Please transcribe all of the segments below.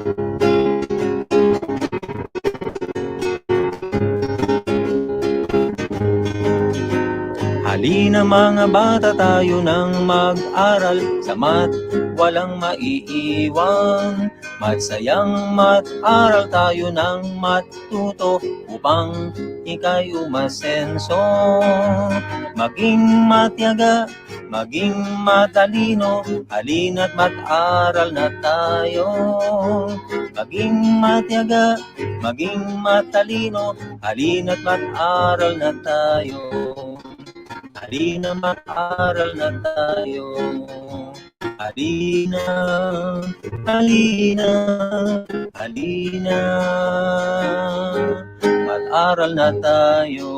Halina mga bata, tayo nang mag-aral sa math, walang maiiwan. Math-sayang mag-aral tayo ng math-tuto upang ika'y umasenso. Maging matyaga, maging matalino, halina't mag-aral na tayo. Maging matyaga, maging matalino, halina't mag-aral na tayo. Halina, mag-aral na tayo. Halina, halina, halina, mag-aral na tayo.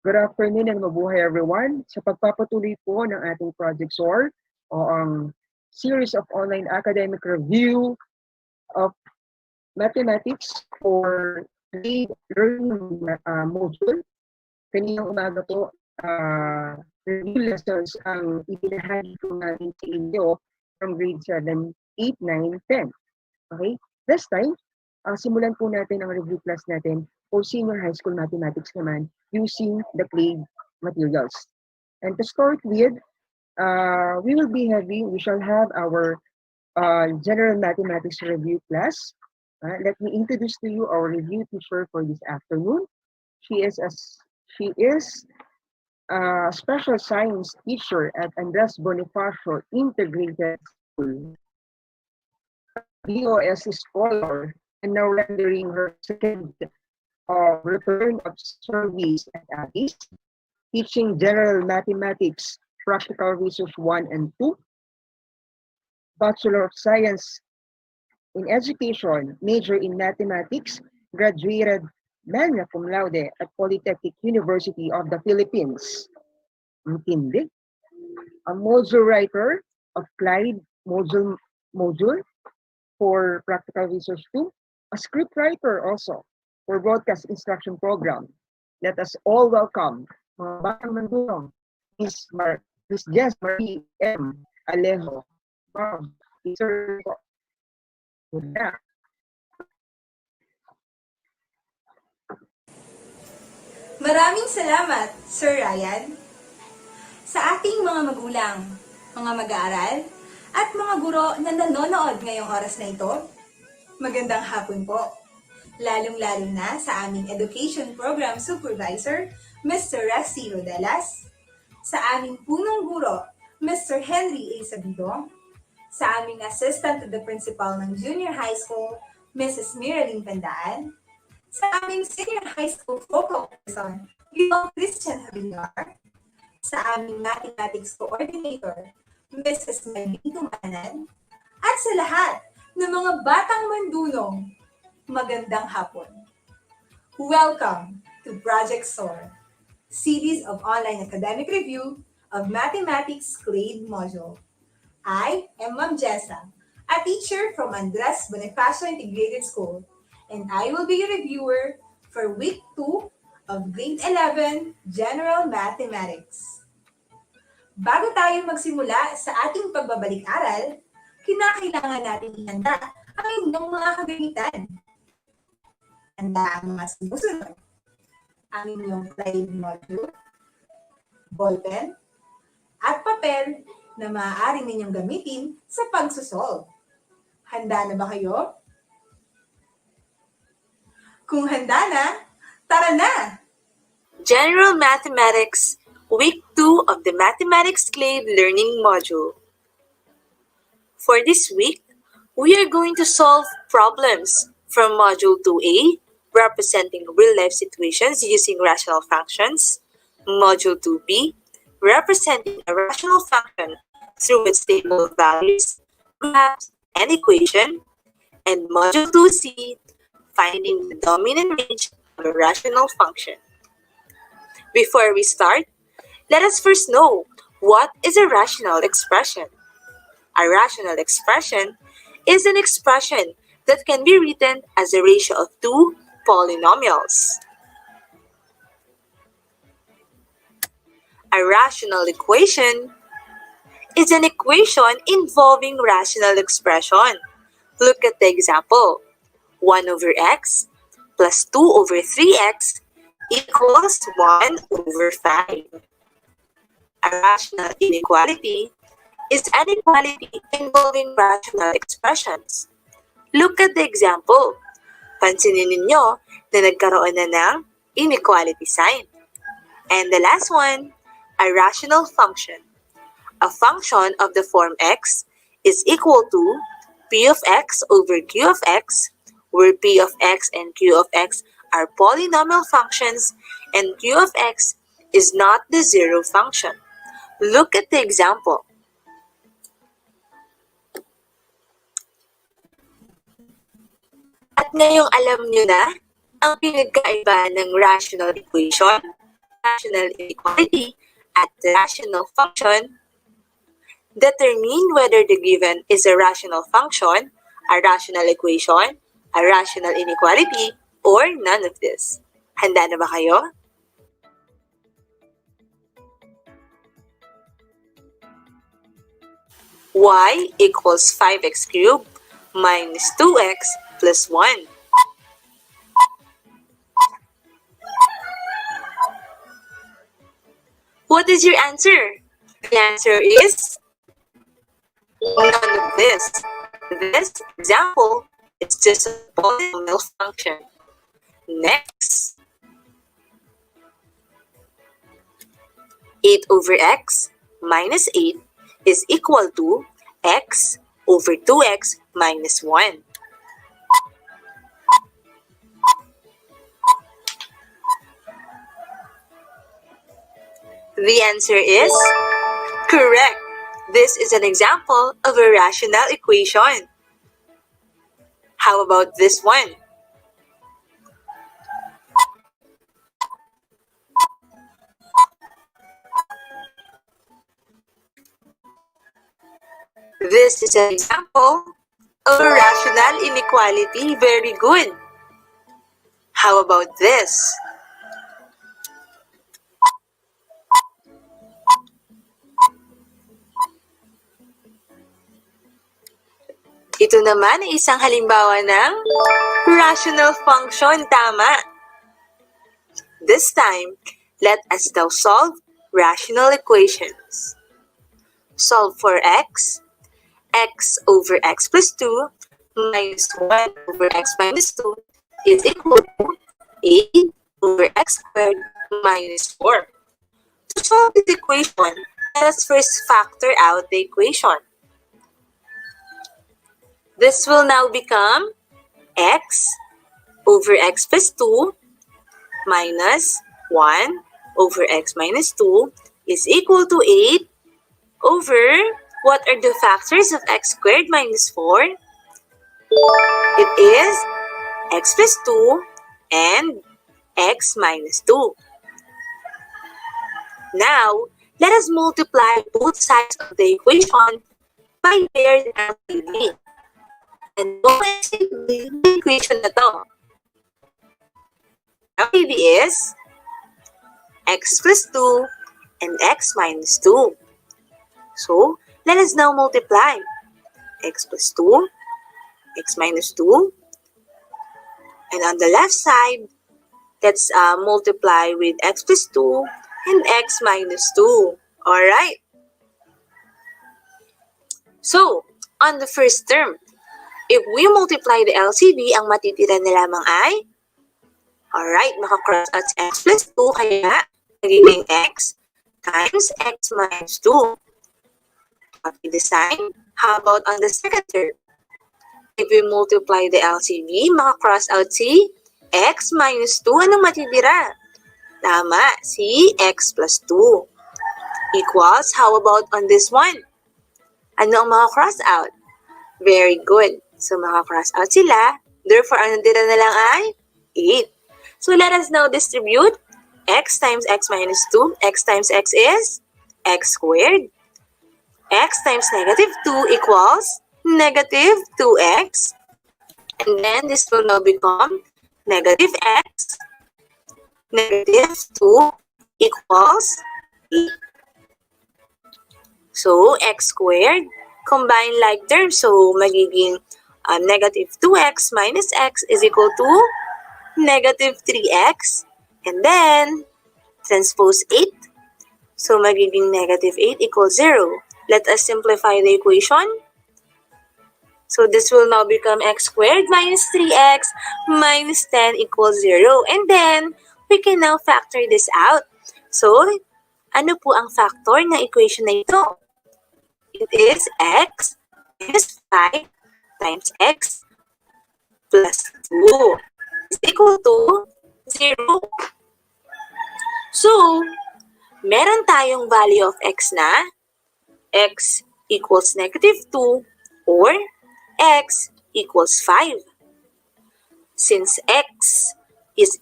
Good afternoon and mabuhay everyone. Sa pagpapatuloy po ng ating Project SOAR o ang series of online academic review of mathematics for grade learning module. Kaninang umaga po, review lessons ang ibinahagi ko natin sa inyo from grade 7, 8, 9, 10. Okay? This time, simulan po natin ang review class natin for senior high school mathematics naman using the CLAID materials. And to start with, we shall have our general mathematics review class. Let me introduce to you our review teacher for this afternoon. She is a special science teacher at Andres Bonifacio Integrated School. BOS scholar and now rendering her second return of service at AGIS, teaching general mathematics, practical research 1 and 2, Bachelor of Science in Education, major in mathematics, graduated magna cum laude at Polytechnic University of the Philippines. Intindi. A module writer of CLAID module for practical research 2, a script writer also for broadcast instruction program. Let us all welcome mga Batang MANDunong, Miss Jeza Marie M. Alejo. Ma'am, sir po. Maraming salamat, Sir Ryan. Sa ating mga magulang, mga mag-aaral, at mga guro na nanonood ngayong oras na ito, magandang hapon po. Lalong-lalo na sa aming Education Program Supervisor, Mr. Raci Rodelas, sa aming punong guro, Mr. Henry A. Sabido, sa aming Assistant to the Principal ng Junior High School, Mrs. Miraling Pandaan, sa aming Senior High School Focal Person, Bilang Christian Habilar, sa aming Mathematics Coordinator, Mrs. Maylene Tumanan, at sa lahat ng mga Batang MANDunong, magandang hapon. Welcome to Project SOAR, series of online academic review of mathematics CLAID module. I am Ma'am Jeza, a teacher from Andres Bonifacio Integrated School, and I will be your reviewer for week 2 of grade 11 General Mathematics. Bago tayo magsimula sa ating pagbabalik-aral, kinakailangan natin ihanda ang inyong mga kagamitan. Handa ang mga sinusunod: ang inyong CLAID module, ballpen, at papel na maaari ninyong gamitin sa pagsosolve. Handa na ba kayo? Kung handa na, tara na! General Mathematics, Week 2 of the Mathematics CLAID Learning Module. For this week, we are going to solve problems from Module 2A, representing real-life situations using rational functions, Module 2B, representing a rational function through its table of values, graphs, and equation, and Module 2C, finding the dominant range of a rational function. Before we start, let us first know what is a rational expression. A rational expression is an expression that can be written as a ratio of two polynomials. A rational equation is an equation involving rational expression. Look at the example. 1 over x plus 2 over 3x equals 1 over 5. A rational inequality is an equality involving rational expressions. Look at the example. Pansinin ninyo na nagkaroon na ng inequality sign. And the last one, a rational function. A function of the form x is equal to p of x over q of x, where p of x and q of x are polynomial functions and q of x is not the zero function. Look at the example. At ngayong alam nyo na ang pinagkaiba ng rational equation, rational inequality, at rational function. Determine whether the given is a rational function, a rational equation, a rational inequality, or none of this. Handa na ba kayo? Y equals 5x cubed minus 2x plus 1. What is your answer? The answer is none of this. This example is just a polynomial function. Next, 8 over x minus 8 is equal to x over 2x minus 1. The answer is correct. This is an example of a rational equation. How about this one? This is an example of a rational inequality. Very good. How about this? Ito naman ay isang halimbawa ng rational function. Tama. This time, let us now solve rational equations. Solve for x. X over x plus 2 minus 1 over x minus 2 is equal to 8 over x squared minus 4. To solve this equation, let us first factor out the equation. This will now become x over x plus 2 minus 1 over x minus 2 is equal to 8 over, what are the factors of x squared minus 4? It is x plus 2 and x minus 2. Now, let us multiply both sides of the equation by their LCD. And what is the equation na to? LCD is x plus 2 and x minus 2. So, let us now multiply x plus 2, x minus 2, and on the left side, let's multiply with x plus 2 and x minus 2. Alright? So, on the first term, if we multiply the LCD, ang matitira na lamang ay, alright, makakross out si x plus 2, kaya nagiging x times x minus 2. Okay, the sign. How about on the second term? If we multiply the LCD, makakross out si x minus 2. Anong matitira? Tama, si x plus 2. Equals, how about on this one? Ano ang makakross out? Very good. So, makakross out sila. Therefore, ang natira na lang ay 8. So, let us now distribute x times x minus 2. X times x is x squared. X times negative 2 equals negative 2x. And then this will now become negative x, negative 2 equals 8. So, x squared, combine like terms. So, magiging negative 2x minus x is equal to negative 3x. And then, transpose 8. So, magiging negative 8 equals 0. Let us simplify the equation. So, this will now become x squared minus 3x minus 10 equals 0. And then, we can now factor this out. So, ano po ang factor ng equation na ito? It is x minus 5 times x plus 2 is equal to 0. So, meron tayong value of x na x equals negative 2 or x equals 5. Since x is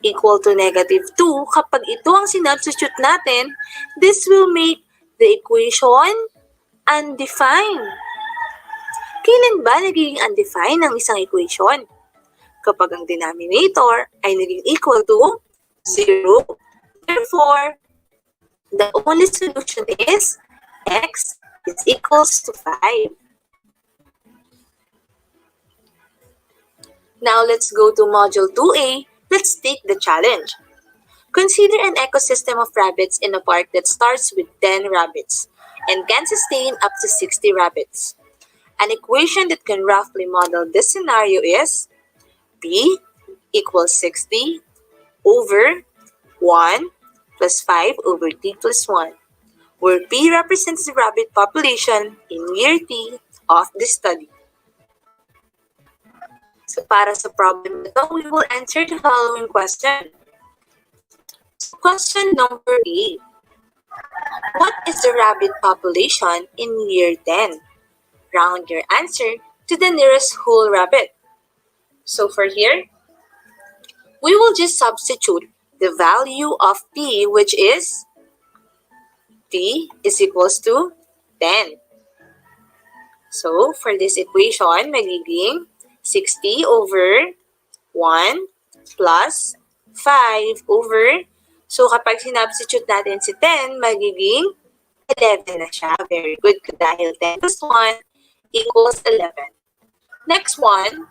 equal to negative 2, kapag ito ang sinubstitute natin, this will make the equation undefined. Kailan ba nagiging undefined ang isang equation? Kapag ang denominator ay naging equal to 0. Therefore, the only solution is x is equals to 5. Now, let's go to Module 2A. Let's take the challenge. Consider an ecosystem of rabbits in a park that starts with 10 rabbits and can sustain up to 60 rabbits. An equation that can roughly model this scenario is P equals 60 over 1 plus 5 over T plus 1, where P represents the rabbit population in year T of the study. So, para sa problem ito, we will answer the following question. So, question number 8. What is the rabbit population in year 10? Round your answer to the nearest whole rabbit. So, for here, we will just substitute the value of P, which is P is equals to 10. So, for this equation, magiging 60 over 1 plus 5 over, so kapag sinubstitute natin si 10, magiging 11 na siya. Very good. Dahil 10 plus 1 equals 11. Next one,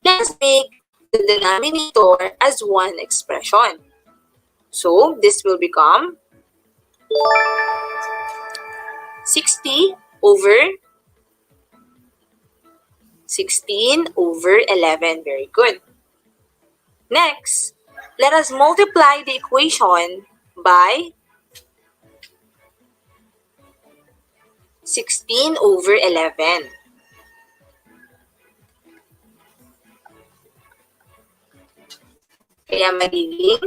let's make the denominator as one expression. So, this will become 60 over 16 over 11. Very good. Next, let us multiply the equation by 16 over 11. Kaya magiging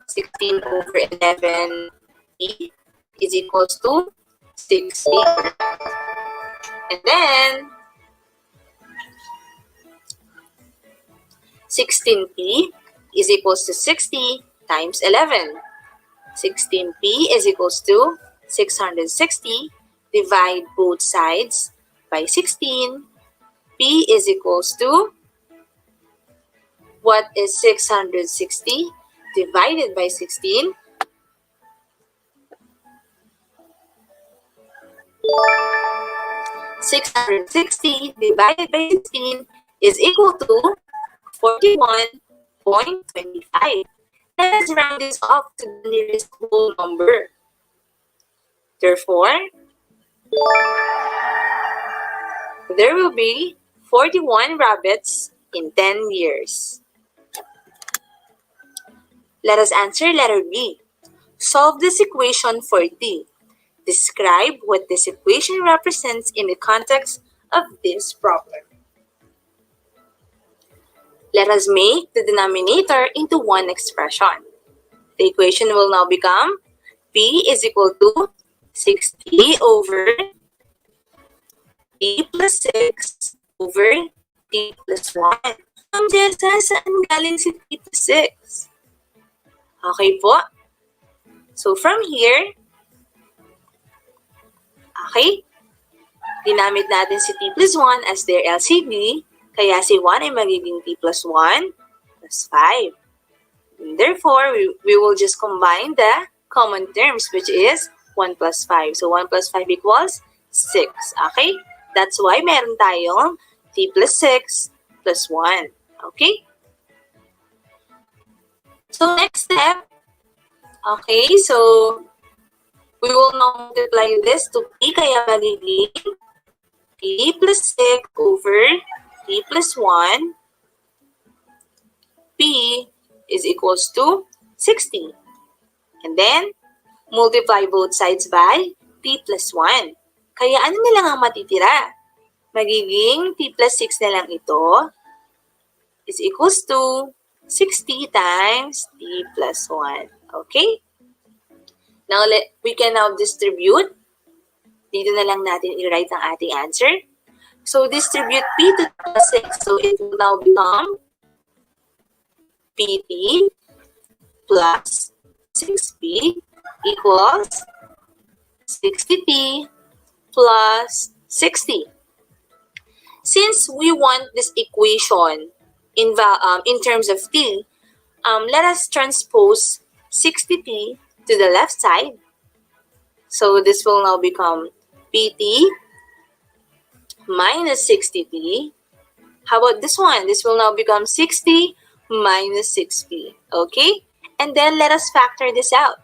16 over 11 is equals to 60. And then, 16p is equals to 60 times 11. 16p is equals to 660. Divide both sides by 16. P is equals to, what is 660 divided by 16? 660 divided by 16 is equal to 41.25. Let's round this off to the nearest whole number. Therefore, there will be 41 rabbits in 10 years. Let us answer letter B. Solve this equation for T. Describe what this equation represents in the context of this problem. Let us make the denominator into one expression. The equation will now become P is equal to 60 over T plus 6 over T plus 1. Ma'am Jeza, saan galing si T plus 6? Okay po. So from here, okay, ginamit natin si t plus 1 as their LCD, kaya si 1 ay magiging t plus 1 plus 5. And therefore, we will just combine the common terms, which is 1 plus 5. So 1 plus 5 equals 6. Okay? That's why meron tayong t plus 6 plus 1. Okay? So next step, okay, so we will now multiply this to p, kaya magiging t plus 6 over t plus 1, p is equals to 60. And then, multiply both sides by t plus 1. Kaya ano na lang ang matitira? Magiging t plus 6 na lang ito is equals to 60 times t plus 1. Okay? Now, we can now distribute. Dito na lang natin i-write ang ating answer. So, distribute p to the 6. So, it will now become pt plus 6p equals 60p plus 60. Since we want this equation in terms of t, let us transpose 60p to the left side. So this will now become pt minus 60p. How about this one? This will now become 60 minus 6p. Okay? And then let us factor this out.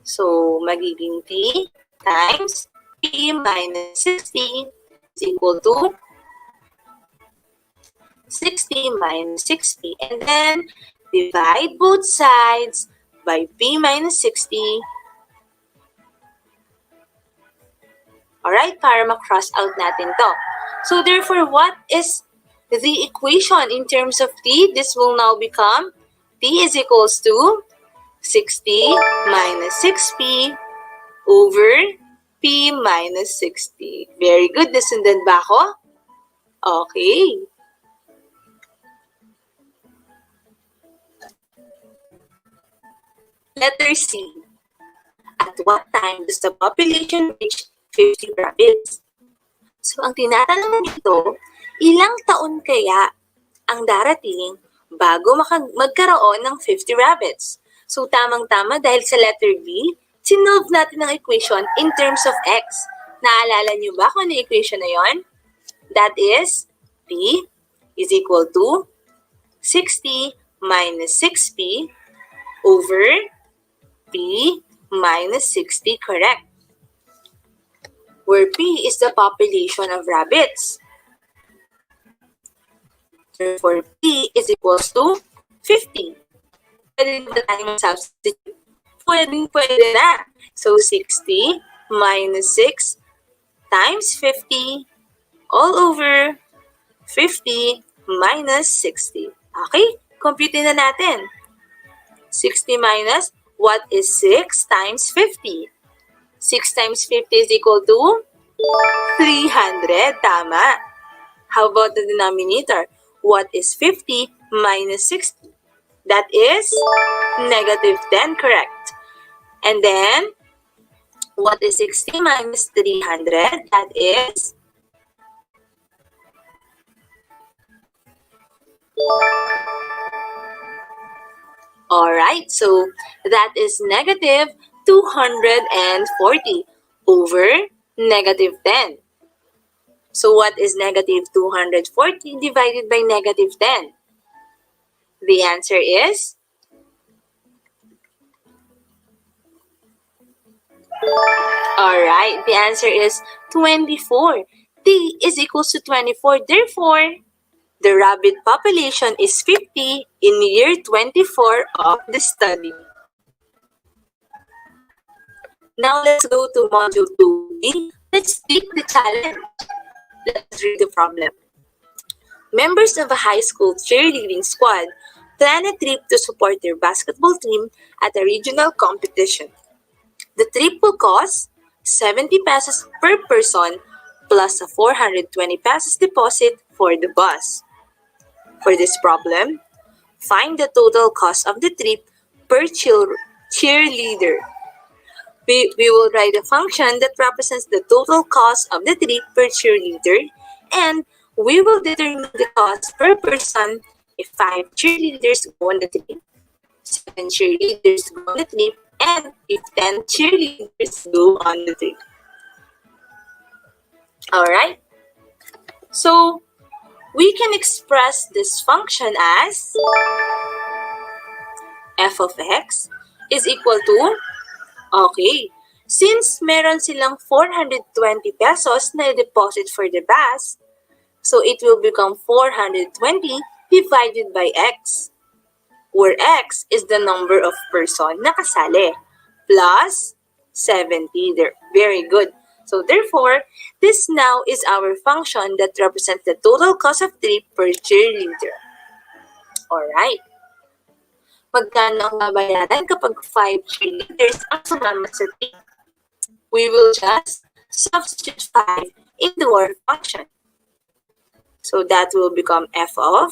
So magiging t times p minus 60 is equal to 60 minus 6p. And then divide both sides by p minus 60. Alright, para ma-cross out natin to. So therefore, what is the equation in terms of t? This will now become t is equals to 60 minus 6p over p minus 60. Very good. Nasundan ba ako? Okay. Letter C. At what time does the population reach 50 rabbits? So, ang tinatanong dito, ilang taon kaya ang darating bago magkaroon ng 50 rabbits? So, tamang-tama dahil sa letter B, sinolve natin ang equation in terms of x. Naalala niyo ba kung ano yung equation na yon? That is, P is equal to 60 minus 6P over P minus 60, correct? Where P is the population of rabbits. Therefore, P is equals to 50. Pwede ba tayong mag-substitute? Pwede na. So, 60 minus 6 times 50 all over 50 minus 60. Okay? Compute na natin. 60 minus, what is 6 times 50? 6 times 50 is equal to 300. Tama. How about the denominator? What is 50 minus 60? That is negative 10, correct? And then, what is 60 minus 300? That is alright, so that is negative 240 over negative 10. So what is negative 240 divided by negative 10? The answer is alright, the answer is 24. T is equals to 24. Therefore, the rabbit population is 50 in year 24 of the study. Now let's go to module 2B. Let's take the challenge. Let's read the problem. Members of a high school cheerleading squad plan a trip to support their basketball team at a regional competition. The trip will cost 70 pesos per person plus a 420 pesos deposit for the bus. For this problem, find the total cost of the trip per cheerleader. We will write a function that represents the total cost of the trip per cheerleader, and we will determine the cost per person if 5 cheerleaders go on the trip, 7 cheerleaders go on the trip, and if 10 cheerleaders go on the trip. Alright? So, we can express this function as f of x is equal to, okay, since meron silang 420 pesos na deposit for the bus, so it will become 420 divided by x, where x is the number of person na kasali, plus 70. Very good. So therefore, this now is our function that represents the total cost of trip per cheerleader. Alright. Magkano ang babayaran kapag 5 cheerleaders ang sumama sa trip? We will just substitute 5 into our function. So that will become f of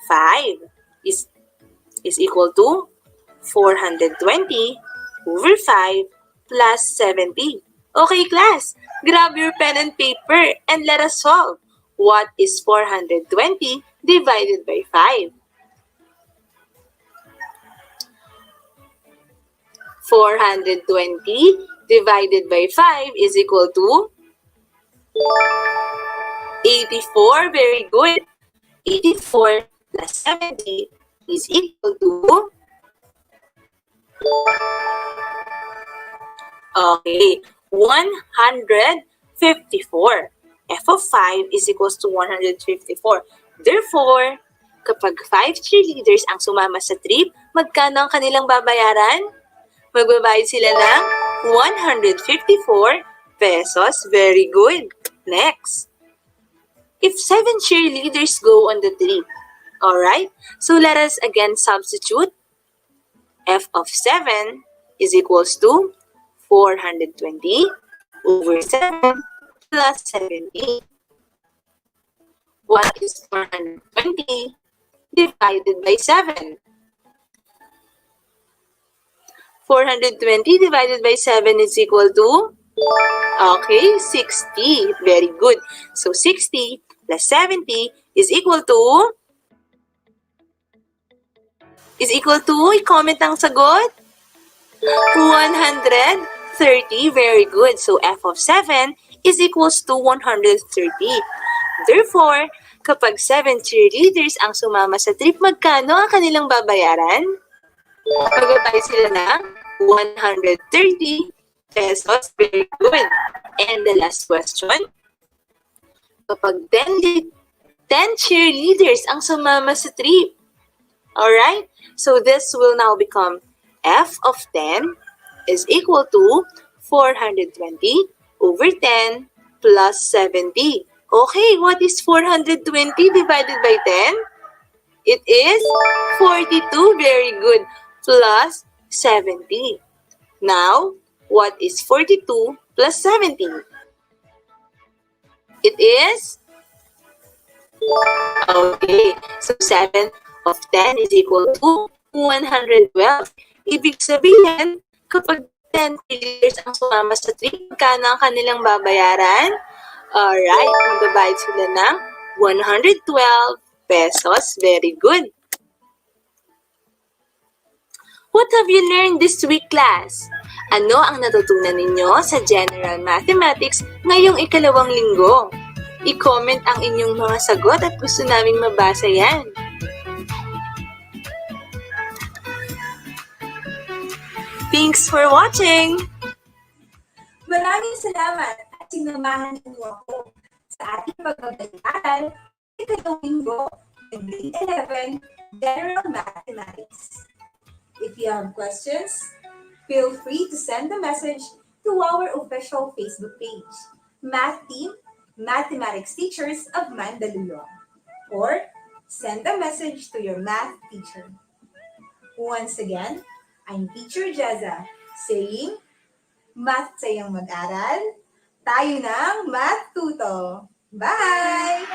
5 is equal to 420 over 5 plus 70. Okay, class, grab your pen and paper and let us solve. What is 420 divided by 5? 420 divided by 5 is equal to 84. Very good. 84 plus 70 is equal to, okay, 154. F of 5 is equals to 154. Therefore, kapag 5 cheerleaders ang sumama sa trip, magkano ang kanilang babayaran? Magbabayad sila ng 154 pesos. Very good. Next. If 7 cheerleaders go on the trip, alright? So let us again substitute. F of 7 is equals to 420 over 7 plus 70. What is 420 divided by 7? 420 divided by 7 is equal to, okay, 60. Very good. So 60 plus 70 is equal to, i-comment ang sagot, 130. Very good. So f of 7 is equals to 130. Therefore, kapag 7 cheerleaders ang sumama sa trip, magkano ang kanilang babayaran? Magbabayad sila ng 130 pesos. Very good. And the last question, kapag 10 cheerleaders ang sumama sa trip, alright? So this will now become f of 10 is equal to 420 over 10 plus 70. Okay, what is 420 divided by 10? It is 42. Very good. Plus 70. Now, what is 42 plus 70? It is, okay, so 7 of 10 is equal to 112. Ibig sabihin, kapag 10 cheerleaders ang sumama sa trip, magkano ang kanilang babayaran? Alright, magbabayad sila ng 112 pesos. Very good. What have you learned this week, class? Ano ang natutunan ninyo sa General Mathematics ngayong ikalawang linggo? I-comment ang inyong mga sagot at gusto naming mabasa yan. Thanks for watching! Maraming salamat at sinamahan niyo ako sa ating pag-aaral ikalawang linggo ng Grade 11 General Mathematics. If you have questions, feel free to send a message to our official Facebook page, Math Team Mathematics Teachers of Mandaluyong, or send a message to your math teacher. Once again, I'm Teacher Jeza saying, Math-sayang mag-aral, tayo ng math-tuto. Bye!